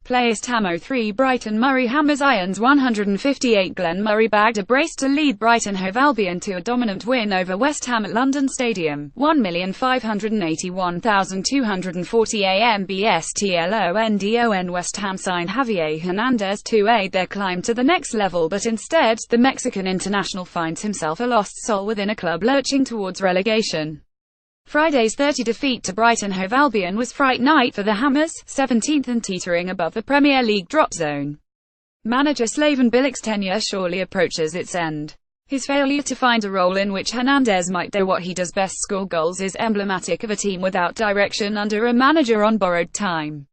Placed Ham 03 Brighton Murray Hammers Irons 158 Glenn Murray bagged a brace to lead Brighton Hove Albion to a dominant win over West Ham at London Stadium, 1,581,240 AMBSTLONDON. West Ham signed Javier Hernandez to aid their climb to the next level, but instead, the Mexican international finds himself a lost soul within a club lurching towards relegation. Friday's 30 defeat to Brighton Hove Albion was fright night for the Hammers, 17th and teetering above the Premier League drop zone. Manager Slaven Bilic's tenure surely approaches its end. His failure to find a role in which Hernandez might do what he does best, score goals, is emblematic of a team without direction under a manager on borrowed time.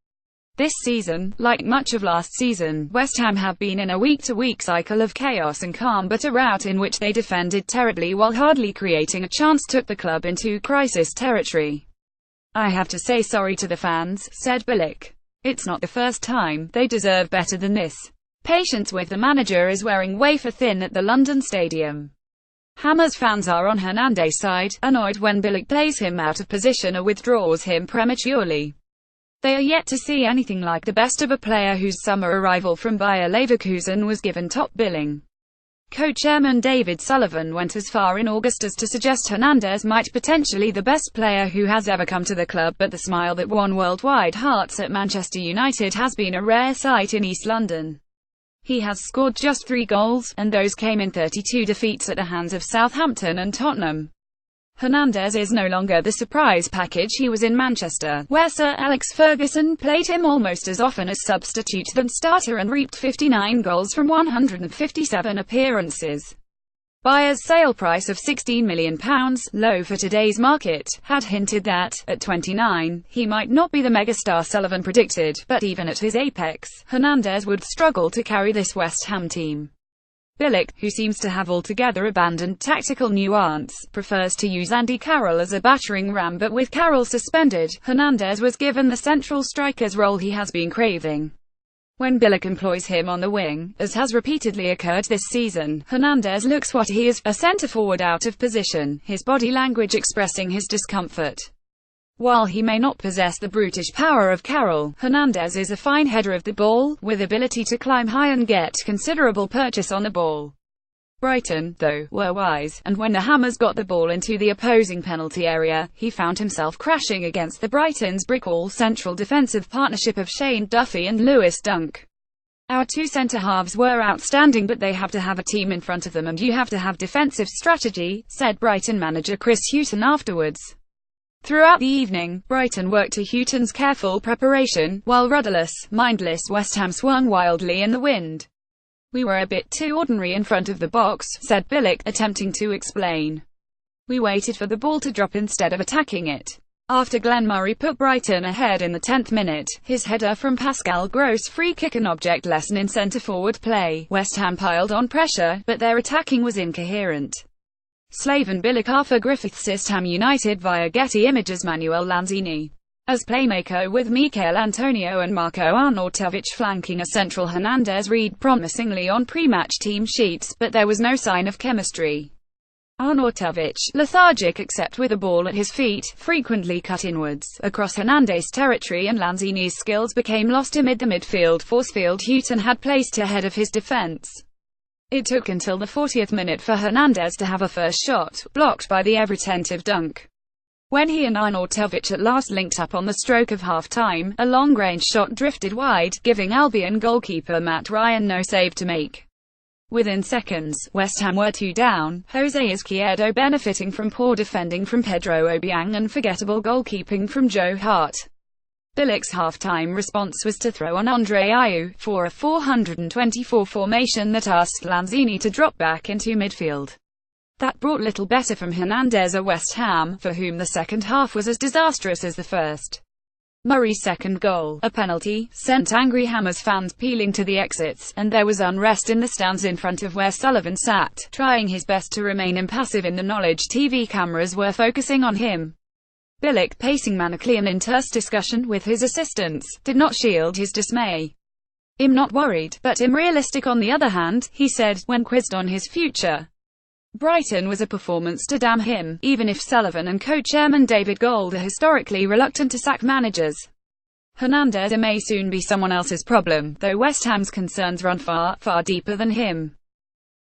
This season, like much of last season, West Ham have been in a week-to-week cycle of chaos and calm, but a rout in which they defended terribly while hardly creating a chance took the club into crisis territory. "I have to say sorry to the fans," said Bilic. "It's not the first time, they deserve better than this." Patience with the manager is wearing wafer thin at the London Stadium. Hammers fans are on Hernandez's side, annoyed when Bilic plays him out of position or withdraws him prematurely. They are yet to see anything like the best of a player whose summer arrival from Bayer Leverkusen was given top billing. Co-chairman David Sullivan went as far in August as to suggest Hernandez might potentially the best player who has ever come to the club, but the smile that won worldwide hearts at Manchester United has been a rare sight in East London. He has scored just 3 goals, and those came in 32 defeats at the hands of Southampton and Tottenham. Hernandez is no longer the surprise package he was in Manchester, where Sir Alex Ferguson played him almost as often as substitute than starter and reaped 59 goals from 157 appearances. Bayer's sale price of £16 million, low for today's market, had hinted that, at 29, he might not be the megastar Sullivan predicted, but even at his apex, Hernandez would struggle to carry this West Ham team. Bilic, who seems to have altogether abandoned tactical nuance, prefers to use Andy Carroll as a battering ram, but with Carroll suspended, Hernandez was given the central striker's role he has been craving. When Bilic employs him on the wing, as has repeatedly occurred this season, Hernandez looks what he is, a centre-forward out of position, his body language expressing his discomfort. While he may not possess the brutish power of Carroll, Hernandez is a fine header of the ball, with ability to climb high and get considerable purchase on the ball. Brighton, though, were wise, and when the Hammers got the ball into the opposing penalty area, he found himself crashing against the Brighton's brick-wall central defensive partnership of Shane Duffy and Lewis Dunk. "Our 2 centre-halves were outstanding, but they have to have a team in front of them and you have to have defensive strategy," said Brighton manager Chris Hughton afterwards. Throughout the evening, Brighton worked to Houghton's careful preparation, while rudderless, mindless West Ham swung wildly in the wind. "We were a bit too ordinary in front of the box," said Bilic, attempting to explain. "We waited for the ball to drop instead of attacking it." After Glenn Murray put Brighton ahead in the 10th minute, his header from Pascal Gross free kick an object lesson in centre-forward play, West Ham piled on pressure, but their attacking was incoherent. Slaven Bilic Arthur Griffiths assist Ham United via Getty Images Manuel Lanzini as playmaker, with Michail Antonio and Marco Arnautovic flanking a central. Hernandez read promisingly on pre-match team sheets, but there was no sign of chemistry. Arnautovic, lethargic except with a ball at his feet, frequently cut inwards, across Hernandez territory, and Lanzini's skills became lost amid the midfield forcefield Houghton had placed ahead of his defence. It took until the 40th minute for Hernandez to have a first shot, blocked by the ever-attentive Dunk. When he and Arnautovic at last linked up on the stroke of half-time, a long-range shot drifted wide, giving Albion goalkeeper Matt Ryan no save to make. Within seconds, West Ham were 2 down, Jose Izquierdo benefiting from poor defending from Pedro Obiang and forgettable goalkeeping from Joe Hart. Bilic's half-time response was to throw on Andre Ayew, for a 424 formation that asked Lanzini to drop back into midfield. That brought little better from Hernandez or West Ham, for whom the second half was as disastrous as the first. Murray's second goal, a penalty, sent angry Hammers fans peeling to the exits, and there was unrest in the stands in front of where Sullivan sat, trying his best to remain impassive in the knowledge TV cameras were focusing on him. Bilic, pacing manically and in terse discussion with his assistants, did not shield his dismay. "I'm not worried, but I'm realistic on the other hand," he said, when quizzed on his future. Brighton was a performance to damn him, even if Sullivan and co-chairman David Gold are historically reluctant to sack managers. Hernandez may soon be someone else's problem, though West Ham's concerns run far, far deeper than him.